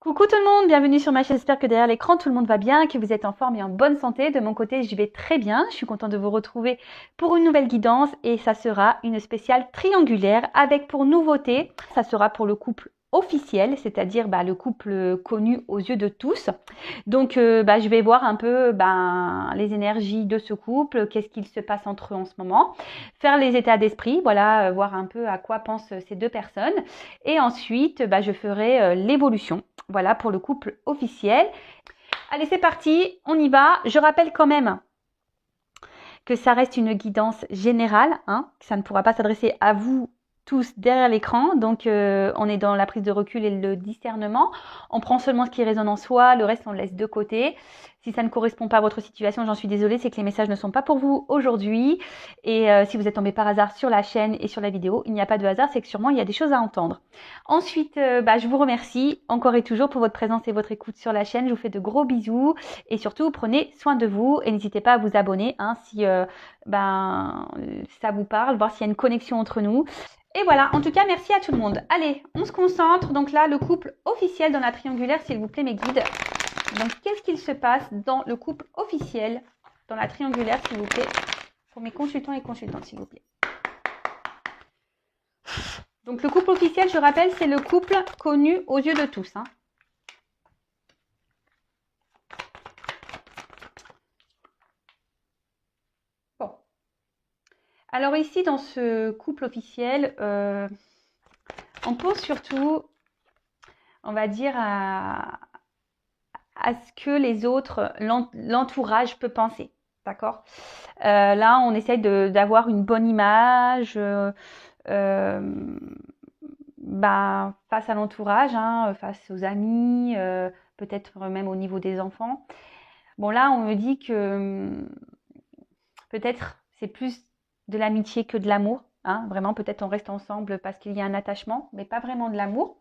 Coucou tout le monde, bienvenue sur ma chaîne. J'espère que derrière l'écran tout le monde va bien, que vous êtes en forme et en bonne santé. De mon côté, je vais très bien. Je suis contente de vous retrouver pour une nouvelle guidance et ça sera une spéciale triangulaire avec pour nouveauté, ça sera pour le couple officiel, c'est-à-dire le couple connu aux yeux de tous. Donc je vais voir un peu les énergies de ce couple, qu'est-ce qu'il se passe entre eux en ce moment, faire les états d'esprit, voilà, voir un peu à quoi pensent ces deux personnes. Et ensuite, je ferai l'évolution. Voilà pour le couple officiel. Allez, c'est parti, on y va. Je rappelle quand même que ça reste une guidance générale, que ça ne pourra pas s'adresser à vous tous derrière l'écran. Donc, on est dans la prise de recul et le discernement. On prend seulement ce qui résonne en soi, le reste, on le laisse de côté. Si ça ne correspond pas à votre situation, j'en suis désolée, c'est que les messages ne sont pas pour vous aujourd'hui. Et si vous êtes tombé par hasard sur la chaîne et sur la vidéo, il n'y a pas de hasard, c'est que sûrement, il y a des choses à entendre. Ensuite, je vous remercie encore et toujours pour votre présence et votre écoute sur la chaîne. Je vous fais de gros bisous et surtout, prenez soin de vous et n'hésitez pas à vous abonner si ça vous parle, voir s'il y a une connexion entre nous. Et voilà, en tout cas, merci à tout le monde. Allez, on se concentre. Donc là, le couple officiel dans la triangulaire, s'il vous plaît, mes guides. Donc, qu'est-ce qu'il se passe dans le couple officiel dans la triangulaire, s'il vous plaît, pour mes consultants et consultantes, s'il vous plaît. Donc, le couple officiel, je rappelle, c'est le couple connu aux yeux de tous. Bon. Alors ici, dans ce couple officiel, on pense surtout, on va dire, à ce que les autres, l'entourage peut penser. D'accord? Là, on essaye d'avoir une bonne image face à l'entourage, face aux amis, peut-être même au niveau des enfants. Bon, là, on me dit que peut-être c'est plus de l'amitié que de l'amour. Vraiment, peut-être on reste ensemble parce qu'il y a un attachement, mais pas vraiment de l'amour.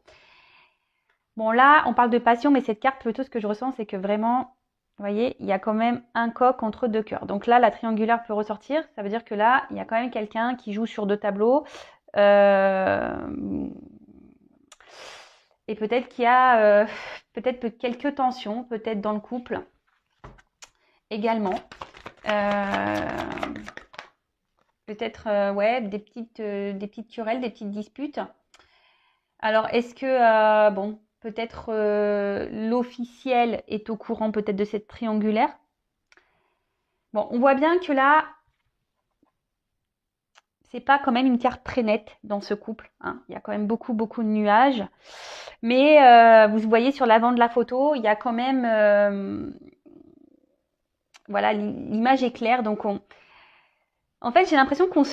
Bon, là, on parle de passion, mais cette carte, plutôt, ce que je ressens, c'est que vraiment, vous voyez, il y a quand même un coq entre deux cœurs. Donc là, la triangulaire peut ressortir. Ça veut dire que là, il y a quand même quelqu'un qui joue sur deux tableaux. Et peut-être qu'il y a peut-être quelques tensions, peut-être dans le couple également. Peut-être, ouais, des petites querelles, des petites disputes. Alors, est-ce que, peut-être l'officiel est au courant peut-être de cette triangulaire. Bon, on voit bien que là, c'est pas quand même une carte très nette dans ce couple. Il y a quand même beaucoup de nuages. Mais vous voyez sur l'avant de la photo, il y a quand même... voilà, l'image est claire. Donc, en fait, j'ai l'impression qu'on...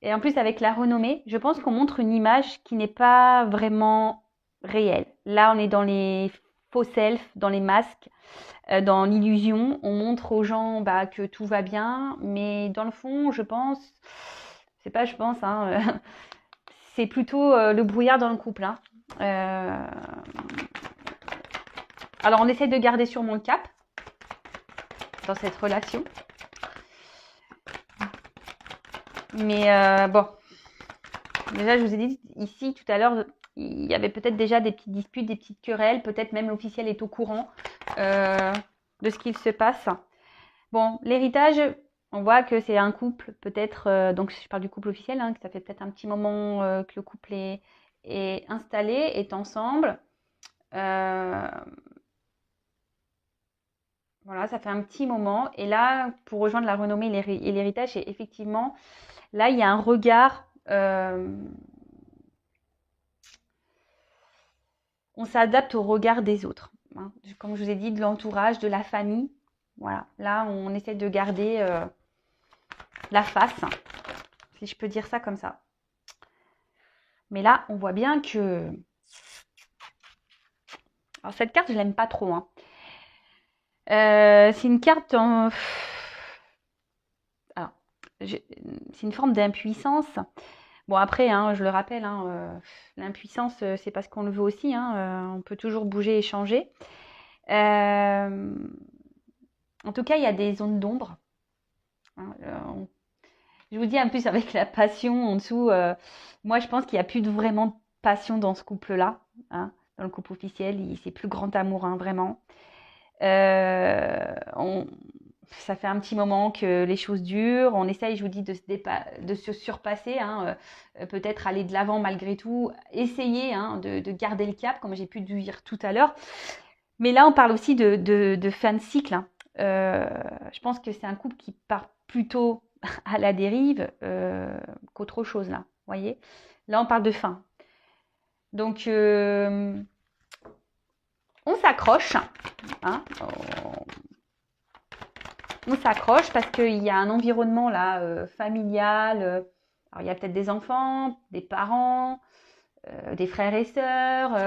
Et en plus, avec la renommée, je pense qu'on montre une image qui n'est pas vraiment réelle. Là, on est dans les faux self, dans les masques, dans l'illusion. On montre aux gens que tout va bien, mais dans le fond, je pense, c'est pas je pense, c'est plutôt le brouillard dans le couple. Alors, on essaie de garder sûrement le cap dans cette relation. Mais bon, déjà, je vous ai dit ici tout à l'heure, il y avait peut-être déjà des petites disputes, des petites querelles. Peut-être même l'officiel est au courant de ce qu'il se passe. Bon, l'héritage, on voit que c'est un couple, peut-être, donc je parle du couple officiel, que ça fait peut-être un petit moment que le couple est installé, est ensemble. Voilà, ça fait un petit moment. Et là, pour rejoindre la renommée et l'héritage, c'est effectivement, là, il y a un regard... on s'adapte au regard des autres. Comme je vous ai dit, de l'entourage, de la famille. Voilà, là, on essaie de garder la face, si je peux dire ça comme ça. Mais là, on voit bien que... Alors, cette carte, je l'aime pas trop. C'est une carte en... Alors, c'est une forme d'impuissance. Bon, après, je le rappelle, l'impuissance, c'est parce qu'on le veut aussi. On peut toujours bouger et changer. En tout cas, il y a des zones d'ombre. Je vous dis en plus avec la passion en dessous, moi je pense qu'il n'y a plus vraiment de passion dans ce couple-là. dans le couple officiel, c'est plus grand amour, hein, vraiment. Euh, on, Ça fait un petit moment que les choses durent. On essaye, je vous dis, de se surpasser, hein, peut-être aller de l'avant malgré tout, essayer, hein, de garder le cap, comme j'ai pu dire tout à l'heure. Mais là, on parle aussi de fin de cycle, hein. Je pense que c'est un couple qui part plutôt à la dérive qu'autre chose, là. Vous voyez? Là, on parle de fin. Donc, on s'accroche, hein, on s'accroche parce qu'il y a un environnement là familial. Alors, il y a peut-être des enfants, des parents, des frères et sœurs,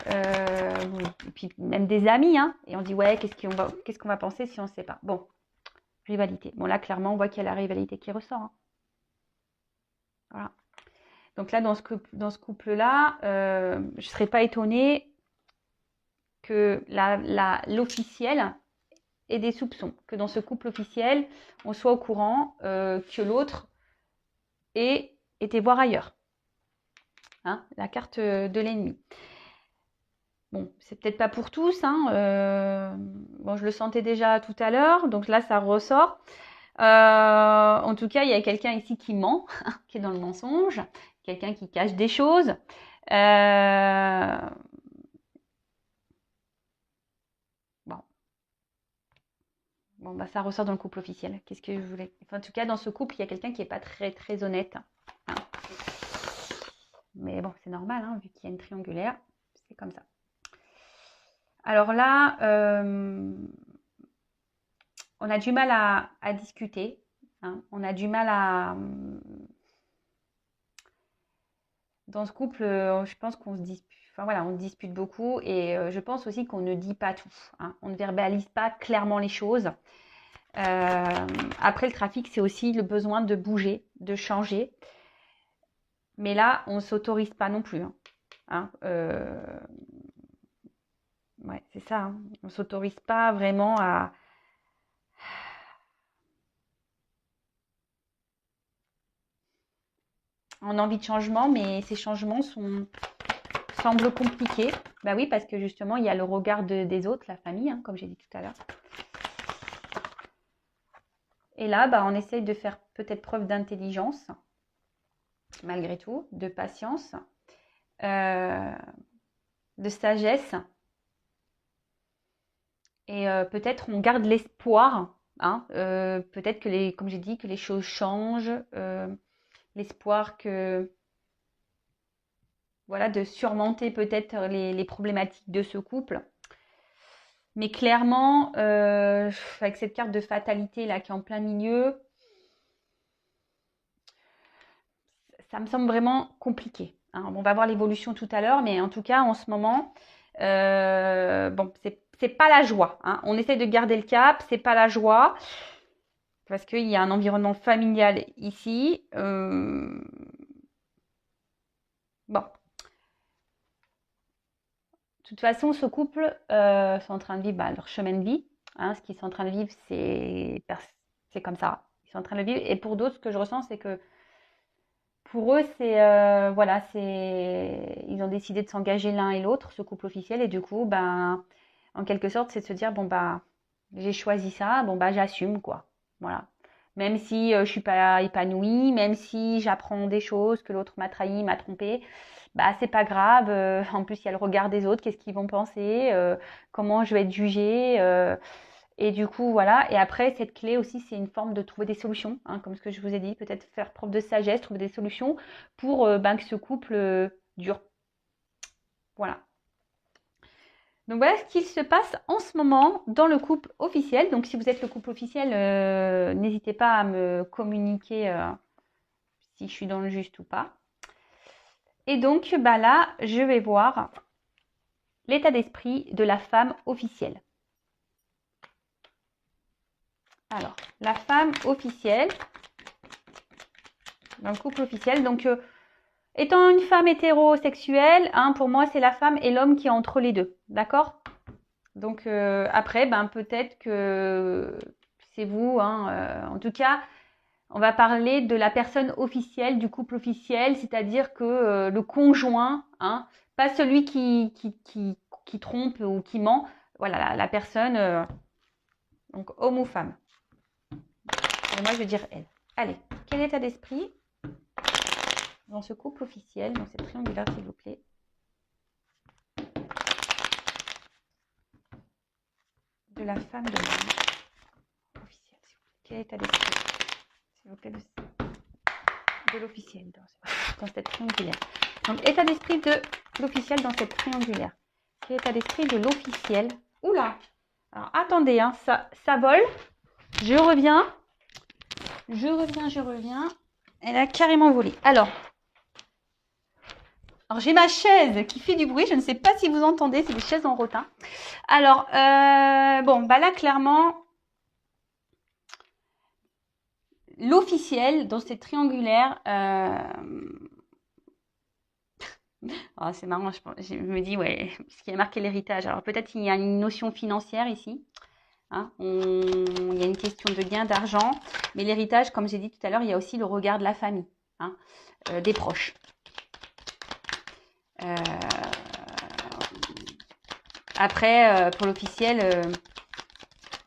et puis même des amis, hein. Et on dit ouais, qu'est-ce qu'on va penser si on ne sait pas. Bon, rivalité. Bon là, clairement, on voit qu'il y a la rivalité qui ressort, hein. Voilà. Donc là, dans ce couple-là, je ne serais pas étonnée que l'officiel ait des soupçons. Que dans ce couple officiel, on soit au courant que l'autre ait été voir ailleurs. Hein, la carte de l'ennemi. Bon, c'est peut-être pas pour tous, hein. Bon, je le sentais déjà tout à l'heure, donc là, ça ressort. En tout cas, il y a quelqu'un ici qui ment, qui est dans le mensonge, quelqu'un qui cache des choses. Bon, bah, ça ressort dans le couple officiel. Qu'est-ce que je voulais... Enfin, en tout cas, dans ce couple, il y a quelqu'un qui n'est pas très, très honnête, hein. Mais bon, c'est normal, hein, vu qu'il y a une triangulaire. C'est comme ça. Alors là, on a du mal à discuter, hein. On a du mal à... Dans ce couple, je pense qu'on se dispute. Enfin voilà, on dispute beaucoup et je pense aussi qu'on ne dit pas tout, hein. On ne verbalise pas clairement les choses. Après, le trafic, c'est aussi le besoin de bouger, de changer. Mais là, on ne s'autorise pas non plus, hein. Ouais, c'est ça, hein. On ne s'autorise pas vraiment à... On a envie de changement, mais ces changements semblent compliqués. Bah oui, parce que justement, il y a le regard des autres, la famille, hein, comme j'ai dit tout à l'heure. Et là, bah, on essaye de faire peut-être preuve d'intelligence, malgré tout, de patience, de sagesse. Et peut-être on garde l'espoir, hein, peut-être que comme j'ai dit, que les choses changent, l'espoir que, voilà, de surmonter peut-être les problématiques de ce couple. Mais clairement, avec cette carte de fatalité là qui est en plein milieu, ça me semble vraiment compliqué, hein. On va voir l'évolution tout à l'heure, mais en tout cas, en ce moment, bon, c'est pas la joie, hein. On essaie de garder le cap, c'est pas la joie, parce qu'il y a un environnement familial ici. Bon. De toute façon, ce couple sont en train de vivre leur chemin de vie, hein. Ce qu'ils sont en train de vivre, c'est comme ça. Ils sont en train de le vivre. Et pour d'autres, ce que je ressens, c'est que pour eux, voilà, ils ont décidé de s'engager l'un et l'autre, ce couple officiel, et du coup, ben, en quelque sorte, c'est de se dire, bon, bah, j'ai choisi ça, bon, bah, j'assume, quoi. Voilà. Même si je suis pas épanouie, même si j'apprends des choses, que l'autre m'a trahi, m'a trompé, bah, c'est pas grave. En plus, il y a le regard des autres, qu'est-ce qu'ils vont penser, comment je vais être jugée. Et du coup, voilà. Et après, cette clé aussi, c'est une forme de trouver des solutions, hein, comme ce que je vous ai dit. Peut-être faire preuve de sagesse, trouver des solutions pour ben, que ce couple dure. Voilà. Donc voilà ce qu'il se passe en ce moment dans le couple officiel. Donc si vous êtes le couple officiel, n'hésitez pas à me communiquer si je suis dans le juste ou pas. Et donc bah là, je vais voir l'état d'esprit de la femme officielle. Alors, la femme officielle, dans le couple officiel, donc étant une femme hétérosexuelle, hein, pour moi, c'est la femme et l'homme qui est entre les deux, d'accord? Donc après, ben, peut-être que c'est vous, hein, en tout cas, on va parler de la personne officielle, du couple officiel, c'est-à-dire que le conjoint, hein, Pas celui qui trompe ou qui ment. Voilà, la personne, donc homme ou femme. Et moi, je vais dire elle. Allez, quel état d'esprit dans ce couple officiel, dans cette triangulaire, s'il vous plaît? De la femme de l'homme officiel, s'il vous plaît. Quel état d'esprit, s'il vous plaît, de l'officiel dans cette triangulaire? Donc, état d'esprit de l'officiel dans cette triangulaire. Quel état d'esprit de l'officiel? Oula! Alors, attendez, hein, ça vole. Je reviens. Elle a carrément volé. Alors j'ai ma chaise qui fait du bruit. Je ne sais pas si vous entendez. C'est des chaises en rotin. Alors, bon, bah là, clairement, l'officiel dans cette triangulaire... Oh, c'est marrant, je me dis, ouais, parce qu'il y a marqué l'héritage. Alors, peut-être qu'il y a une notion financière ici. Hein, il y a une question de gain d'argent. Mais l'héritage, comme j'ai dit tout à l'heure, il y a aussi le regard de la famille, hein, des proches. Après, pour l'officiel,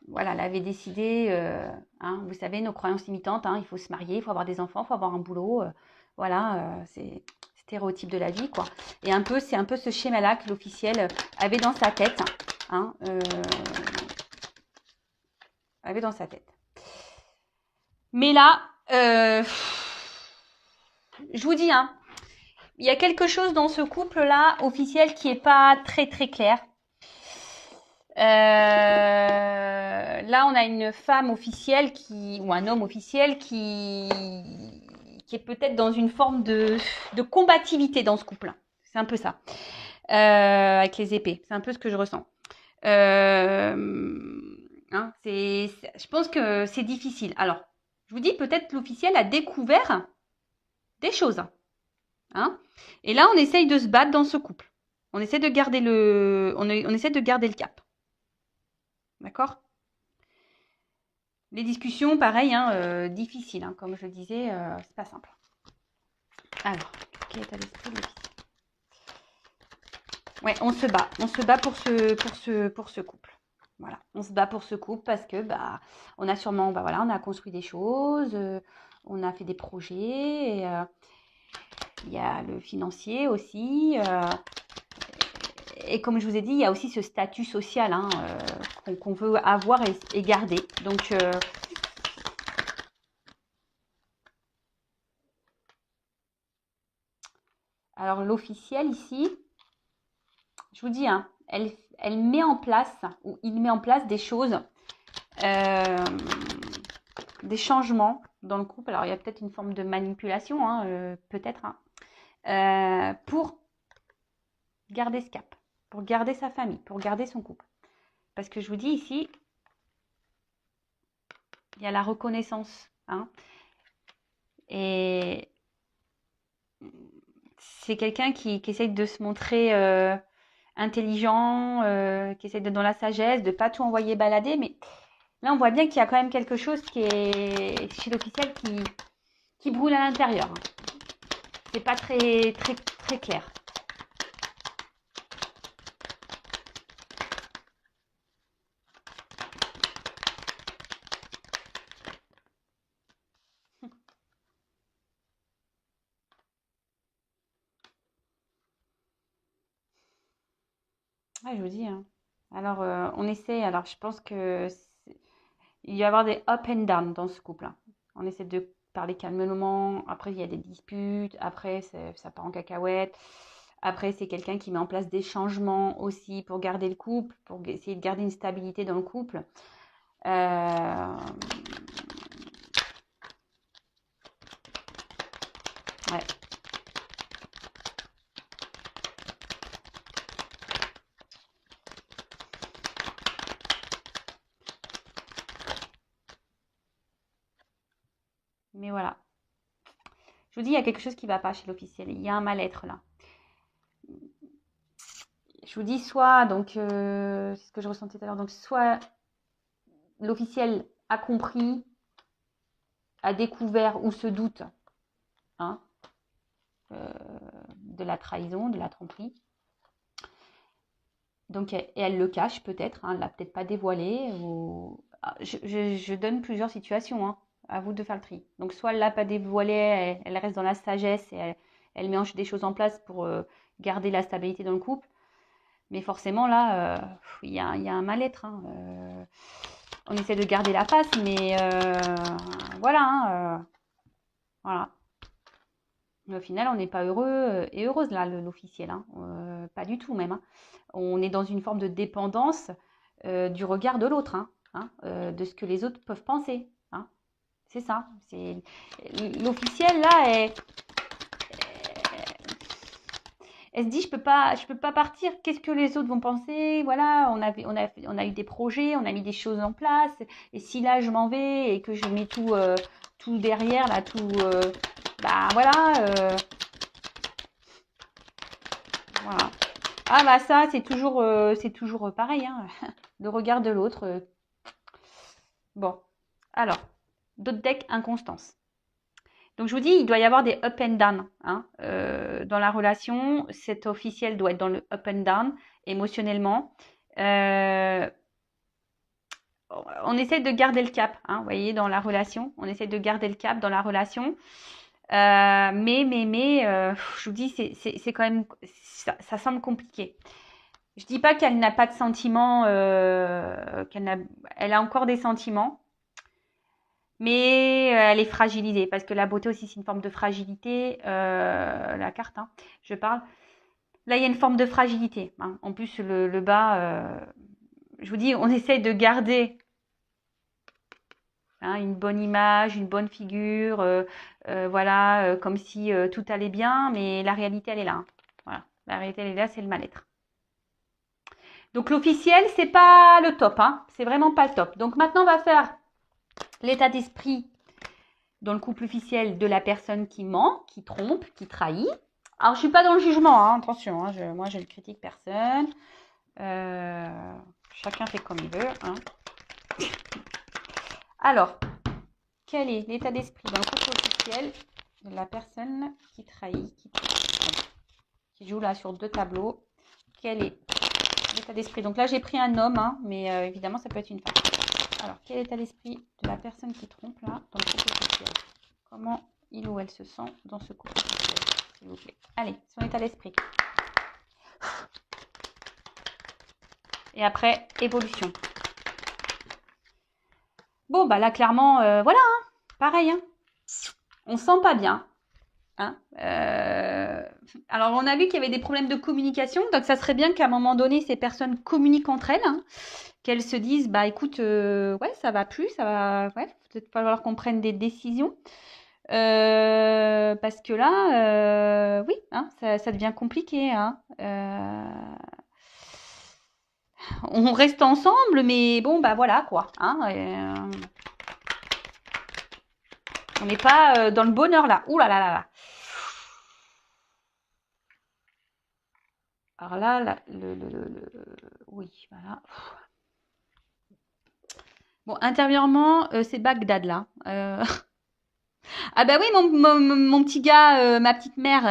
voilà, elle avait décidé, hein, vous savez, nos croyances limitantes, hein, il faut se marier, il faut avoir des enfants, il faut avoir un boulot. Voilà, c'est stéréotype de la vie, quoi. Et c'est un peu ce schéma-là que l'officiel avait dans sa tête. Hein, avait dans sa tête. Mais là, je vous dis, hein, il y a quelque chose dans ce couple-là, officiel, qui n'est pas très très clair. Là, on a une femme officielle ou un homme officiel qui est peut-être dans une forme de combativité dans ce couple. C'est un peu ça. Avec les épées. C'est un peu ce que je ressens. Hein, je pense que c'est difficile. Alors, je vous dis, peut-être l'officiel a découvert des choses. Hein, et là, on essaye de se battre dans ce couple. On essaie de garder on essaie de garder le cap. D'accord? Les discussions, pareil, hein, difficiles. Hein, comme je le disais, c'est pas simple. Alors, quel état d'esprit de l'officiel? Ouais, on se bat. On se bat pour ce couple. Voilà, on se bat pour ce couple parce que on a sûrement, voilà, on a construit des choses, on a fait des projets. Et, il y a le financier aussi. Et comme je vous ai dit, il y a aussi ce statut social, hein, qu'on veut avoir et garder. Donc, alors l'officiel ici, je vous dis, hein, elle met en place, ou il met en place des choses, des changements dans le couple. Alors il y a peut-être une forme de manipulation, hein, peut-être, hein, pour garder ce cap, pour garder sa famille, pour garder son couple. Parce que je vous dis ici, il y a la reconnaissance, hein, et c'est quelqu'un qui essaye de se montrer intelligent, qui essaye d'être dans la sagesse, de pas tout envoyer balader. Mais là, on voit bien qu'il y a quand même quelque chose qui est chez l'officiel qui brûle à l'intérieur. C'est pas très, très, très clair. Ouais, je vous dis, hein. Alors, on essaie. Alors, je pense que il va y avoir des up and down dans ce couple, hein. On essaie de parler calmement. Après, il y a des disputes. Après, ça part en cacahuète. Après, c'est quelqu'un qui met en place des changements aussi pour garder le couple, pour essayer de garder une stabilité dans le couple. Ouais. Mais voilà. Je vous dis, il y a quelque chose qui ne va pas chez l'officiel. Il y a un mal-être là. Je vous dis soit, donc, c'est ce que je ressentais tout à l'heure, donc soit l'officiel a compris, a découvert ou se doute, hein, de la trahison, de la tromperie. Donc, et elle le cache peut-être, hein, elle l'a peut-être pas dévoilé. Ou... Ah, je donne plusieurs situations, hein, à vous de faire le tri. Donc, soit elle l'a pas dévoilé, elle reste dans la sagesse et elle met des choses en place pour garder la stabilité dans le couple. Mais forcément, là, il y a un mal-être. Hein, on essaie de garder la face, mais voilà. Hein, voilà. Mais au final, on n'est pas heureux et heureuse, là, l'officiel. Hein, pas du tout, même. Hein. On est dans une forme de dépendance du regard de l'autre, hein, de ce que les autres peuvent penser. Hein. C'est ça. L'officiel, là, elle se dit, je peux pas partir. Qu'est-ce que les autres vont penser? Voilà, on a eu des projets, on a mis des choses en place. Et si là, je m'en vais et que je mets tout derrière, là, tout... bah voilà. Voilà. Ah bah ça, c'est toujours pareil, hein. Le regard de l'autre. Bon, alors, d'autres decks, inconstance. Donc je vous dis, il doit y avoir des up and down, hein, dans la relation. Cet officiel doit être dans le up and down émotionnellement. On essaie de garder le cap, hein, vous voyez, dans la relation. On essaie de garder le cap dans la relation. Je vous dis, c'est quand même, ça semble compliqué. Je dis pas qu'elle n'a pas de sentiments, elle a encore des sentiments, mais elle est fragilisée parce que la beauté aussi c'est une forme de fragilité. La carte, hein, je parle. Là, il y a une forme de fragilité. Hein. En plus, le bas, je vous dis, on essaye de garder une bonne image, une bonne figure, voilà, comme si tout allait bien, mais la réalité, elle est là. Hein. Voilà, la réalité, elle est là, c'est le mal-être. Donc l'officiel, c'est pas le top, hein. C'est vraiment pas le top. Donc maintenant, on va faire l'état d'esprit dans le couple officiel de la personne qui ment, qui trompe, qui trahit. Alors, je suis pas dans le jugement, hein, attention, hein, moi je ne critique personne. Chacun fait comme il veut. Hein. Alors, quel est l'état d'esprit dans le couple officiel de la personne qui trahit, qui joue là sur 2 tableaux? Quel est l'état d'esprit? Donc là, j'ai pris un homme, hein, mais évidemment, ça peut être une femme. Alors, quel est l'état d'esprit de la personne qui trompe là dans le couple officiel? Comment il ou elle se sent dans ce couple officiel, s'il vous plaît? Allez, son état d'esprit. Et après, évolution. Bon, bah là, clairement, voilà, hein, pareil. Hein. On se sent pas bien. Hein. Alors, on a vu qu'il y avait des problèmes de communication. Donc, ça serait bien qu'à un moment donné, ces personnes communiquent entre elles. Hein, qu'elles se disent, bah écoute, ouais, ça va plus, ça va, ouais, peut-être falloir qu'on prenne des décisions. Parce que là, oui, hein, ça devient compliqué. Hein. On reste ensemble, mais bon, bah voilà quoi. Hein, on n'est pas dans le bonheur là. Ouh là là là là. Alors là, oui, voilà. Bon, intérieurement, c'est Bagdad là. Ah bah oui, mon petit gars, ma petite mère,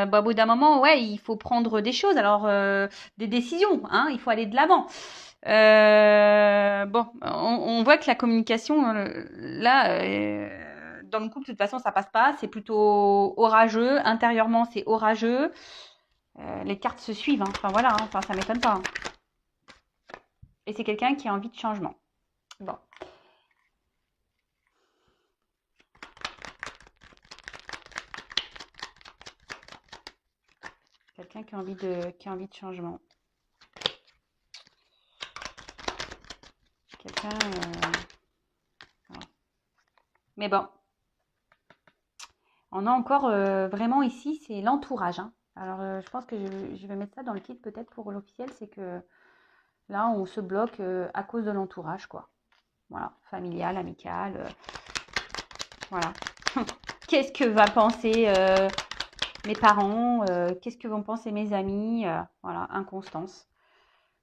bah, au bout d'un moment, ouais, il faut prendre des choses, alors des décisions, hein, il faut aller de l'avant. Bon, on voit que la communication, là, dans le couple, de toute façon, ça passe pas, c'est plutôt orageux, intérieurement, c'est orageux. Les cartes se suivent, hein. Enfin voilà, hein. Enfin, ça m'étonne pas. Hein. Et c'est quelqu'un qui a envie de changement. Bon. Quelqu'un qui a envie de changement. Quelqu'un. Voilà. Mais bon. On a encore vraiment ici, c'est l'entourage. Hein. Alors, je pense que je vais mettre ça dans le titre peut-être pour l'officiel, c'est que là, on se bloque à cause de l'entourage, quoi. Voilà, familial, amical. Voilà. Qu'est-ce que va penser mes parents? Qu'est-ce que vont penser mes amis? Voilà, inconstance.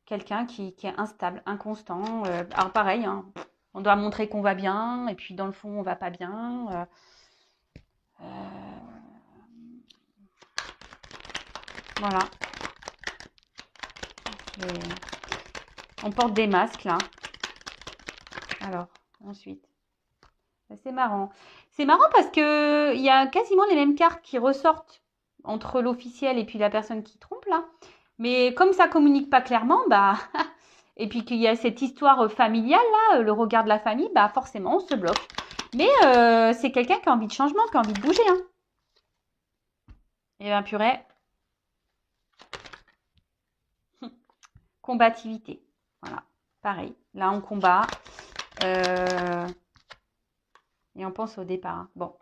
Quelqu'un qui est instable, inconstant. Alors pareil, hein, on doit montrer qu'on va bien, et puis dans le fond, on va pas bien. Voilà. On porte des masques là. Alors, ensuite. C'est marrant. C'est marrant parce que il y a quasiment les mêmes cartes qui ressortent entre l'officiel et puis la personne qui trompe là. Mais comme ça communique pas clairement, bah et puis qu'il y a cette histoire familiale là, le regard de la famille, bah forcément on se bloque. Mais c'est quelqu'un qui a envie de changement, qui a envie de bouger, hein. Et bien purée, combativité. Voilà, pareil. Là on combat. Et on pense au départ, hein. Bon.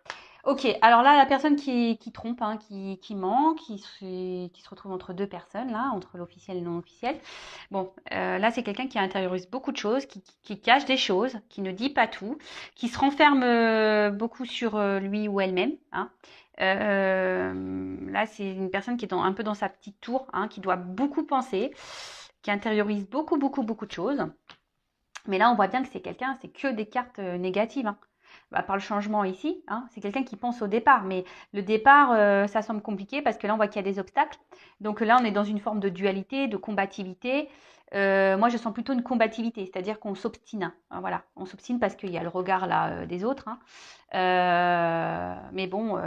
Ok, alors là, la personne qui trompe, hein, qui ment, qui se retrouve entre deux personnes, là, entre l'officiel et le non officiel. Bon, là, c'est quelqu'un qui intériorise beaucoup de choses, qui cache des choses, qui ne dit pas tout, qui se renferme beaucoup sur lui ou elle-même, hein. Là, c'est une personne qui est un peu dans sa petite tour, hein, qui doit beaucoup penser, qui intériorise beaucoup, beaucoup, beaucoup de choses. Mais là, on voit bien que c'est quelqu'un, c'est que des cartes négatives, hein. Bah, par le changement ici, hein, c'est quelqu'un qui pense au départ. Mais le départ, ça semble compliqué parce que là, on voit qu'il y a des obstacles. Donc là, on est dans une forme de dualité, de combativité. Moi, je sens plutôt une combativité, c'est-à-dire qu'on s'obstine, hein, voilà, on s'obstine parce qu'il y a le regard là des autres, hein. Mais bon,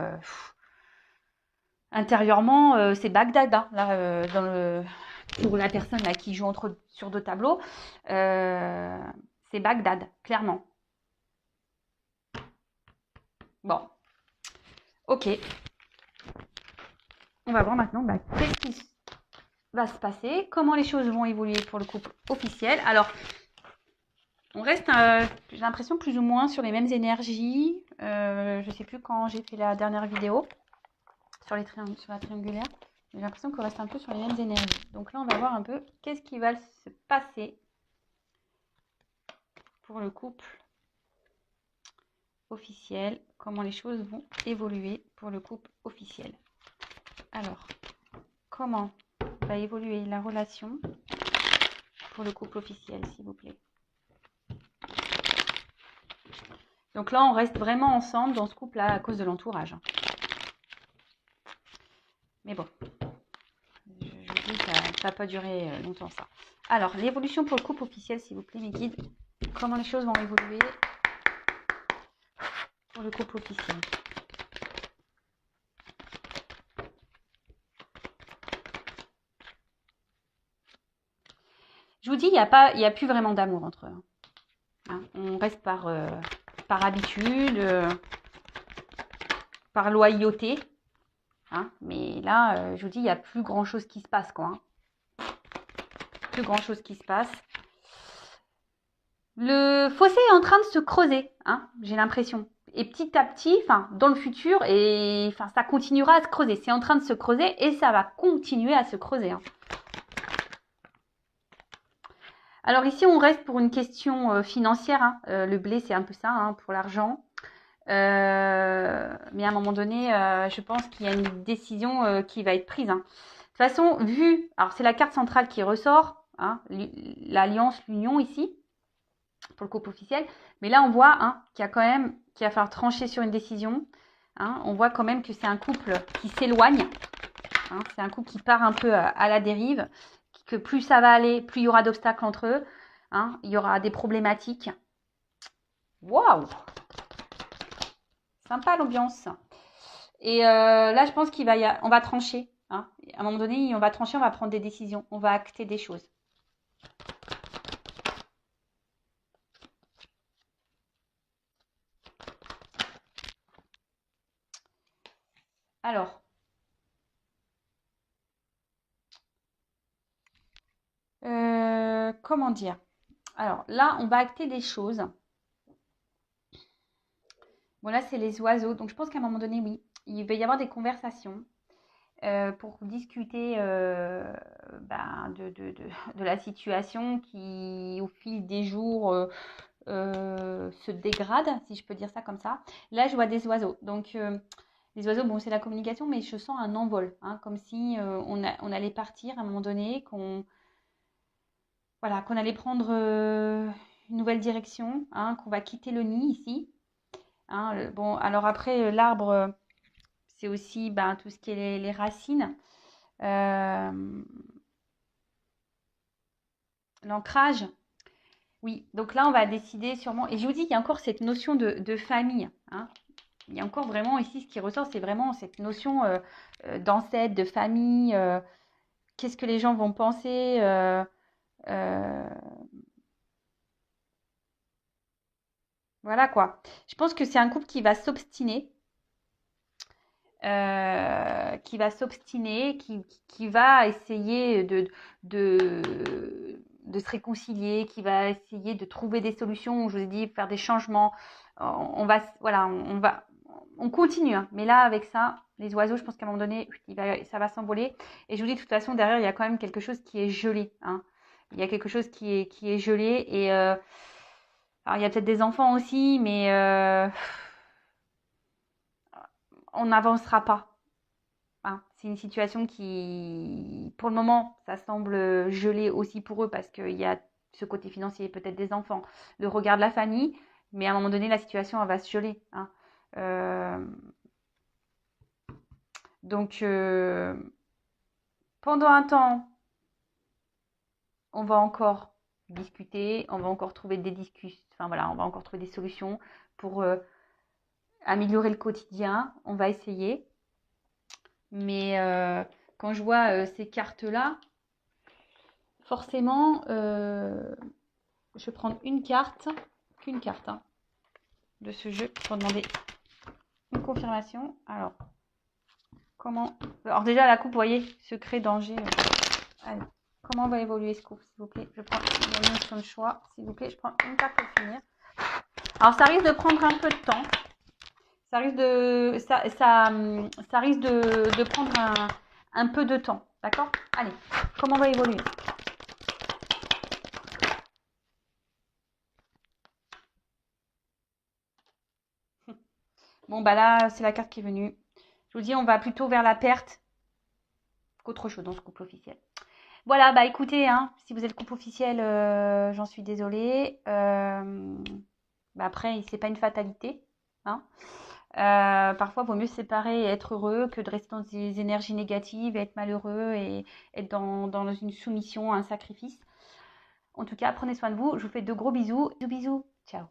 intérieurement, c'est Bagdad, hein, là, pour la personne là, qui joue sur deux tableaux. C'est Bagdad, clairement. Bon, ok. On va voir maintenant qu'est-ce qui va se passer, comment les choses vont évoluer pour le couple officiel. Alors, on reste, j'ai l'impression, plus ou moins sur les mêmes énergies. Je ne sais plus quand j'ai fait la dernière vidéo sur la triangulaire. J'ai l'impression qu'on reste un peu sur les mêmes énergies. Donc là, on va voir un peu qu'est-ce qui va se passer pour le couple officiel, comment les choses vont évoluer pour le couple officiel. Alors, comment va évoluer la relation pour le couple officiel, s'il vous plaît. Donc là, on reste vraiment ensemble dans ce couple-là à cause de l'entourage. Mais bon, je vous dis, ça ne va pas durer longtemps ça. Alors, l'évolution pour le couple officiel, s'il vous plaît, mes guides. Comment les choses vont évoluer pour le couple officiel. Je vous dis, il n'y a plus vraiment d'amour entre eux. Hein, on reste par habitude, par loyauté. Hein, mais là, je vous dis, il n'y a plus grand-chose qui se passe, quoi. Hein. Plus grand-chose qui se passe. Le fossé est en train de se creuser, hein, j'ai l'impression. Et petit à petit, dans le futur, ça continuera à se creuser. C'est en train de se creuser et ça va continuer à se creuser. Hein. Alors ici, on reste pour une question financière. Hein. Le blé, c'est un peu ça, hein, pour l'argent. Mais à un moment donné, je pense qu'il y a une décision qui va être prise. Hein. De toute façon, alors c'est la carte centrale qui ressort, hein, l'alliance, l'union ici, pour le couple officiel. Mais là, on voit hein, qu'il va falloir trancher sur une décision. Hein. On voit quand même que c'est un couple qui s'éloigne. Hein. C'est un couple qui part un peu à la dérive. Que plus ça va aller, plus il y aura d'obstacles entre eux. Hein. Il y aura des problématiques. Waouh! Sympa l'ambiance. Et là, je pense on va trancher. Hein. À un moment donné, on va trancher, on va prendre des décisions. On va acter des choses. Alors, comment dire? Alors là, on va acter des choses. Bon, là, c'est les oiseaux. Donc, je pense qu'à un moment donné, oui, il va y avoir des conversations pour discuter de la situation qui, au fil des jours, se dégrade, si je peux dire ça comme ça. Là, je vois des oiseaux. Donc, les oiseaux, bon, c'est la communication, mais je sens un envol, hein, comme si on allait partir à un moment donné, qu'on allait prendre une nouvelle direction, hein, qu'on va quitter le nid ici. Hein, bon, alors après, l'arbre, c'est aussi tout ce qui est les racines. L'ancrage. Oui, donc là, on va décider sûrement. Et je vous dis, il y a encore cette notion de famille, hein. Il y a encore vraiment ici, ce qui ressort, c'est vraiment cette notion d'ancêtre, de famille. Qu'est-ce que les gens vont penser euh, voilà quoi. Je pense que c'est un couple qui va s'obstiner, qui va essayer de, de se réconcilier, qui va essayer de trouver des solutions. Je vous ai dit, faire des changements. On va, voilà, on continue. Hein. Mais là, avec ça, les oiseaux, je pense qu'à un moment donné, ça va s'envoler. Et je vous dis, de toute façon, derrière, il y a quand même quelque chose qui est gelé. Hein. Il y a quelque chose qui est gelé. Et alors, il y a peut-être des enfants aussi, mais on n'avancera pas. Hein. C'est une situation qui, pour le moment, ça semble gelé aussi pour eux parce qu'il y a ce côté financier, peut-être des enfants, le regard de la famille, mais à un moment donné, la situation, elle va se geler. Hein. Euh, donc, pendant un temps, on va encore discuter, on va encore trouver des discussions, enfin voilà, on va encore trouver des solutions pour améliorer le quotidien. On va essayer. Mais quand je vois ces cartes-là, forcément, je vais prendre qu'une carte hein, de ce jeu pour demander une confirmation. Alors, comment... Alors déjà, la coupe, vous voyez, secret, danger. Allez, comment va évoluer ce couple, s'il vous plaît? Je prends une notion de choix, s'il vous plaît. Je prends une carte pour finir. Alors, ça risque de prendre un peu de temps. Ça risque de prendre un peu de temps. D'accord? Allez, comment va évoluer? Bon, bah là, c'est la carte qui est venue. Je vous dis, on va plutôt vers la perte qu'autre chose dans ce couple officiel. Voilà, bah écoutez, hein, si vous êtes couple officiel, j'en suis désolée. Bah après, c'est pas une fatalité. Hein. Parfois, il vaut mieux se séparer et être heureux que de rester dans des énergies négatives et être malheureux et être dans une soumission, un sacrifice. En tout cas, prenez soin de vous. Je vous fais de gros bisous. Bisous, bisous. Ciao.